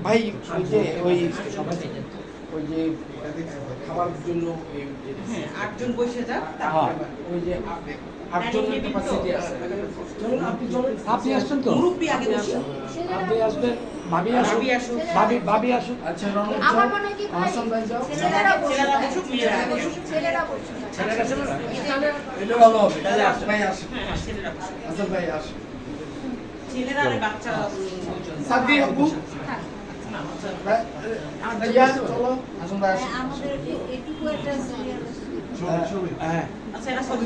ভাই ওই যে খাবার জন্য 8 জন বসে যাক, ওই যে 8 জনের ক্যাপাসিটি আছে। আপনি আসছেন তো? গ্রুপই আগে বসে আপনি আসবেন, ভাবি আসুন, ভাবি আসুন। আচ্ছা আমার মনে হয় কি ভাই ছেলেরা বসুক, মেয়েরা বসুক। ছেলেরা বসুক। এটা ভালো হবে। তাহলে আসুন ভাই আসুন। হ্যাঁ, ছেলেরা বসুক। আসুন ভাই আসুন। ছেলেরা আর বাচ্চারা সাদি আপু চলো আসুন ভাই আসুন। আমাদের এটুকু একটা হ্যাঁ আচ্ছা, এরা ছবি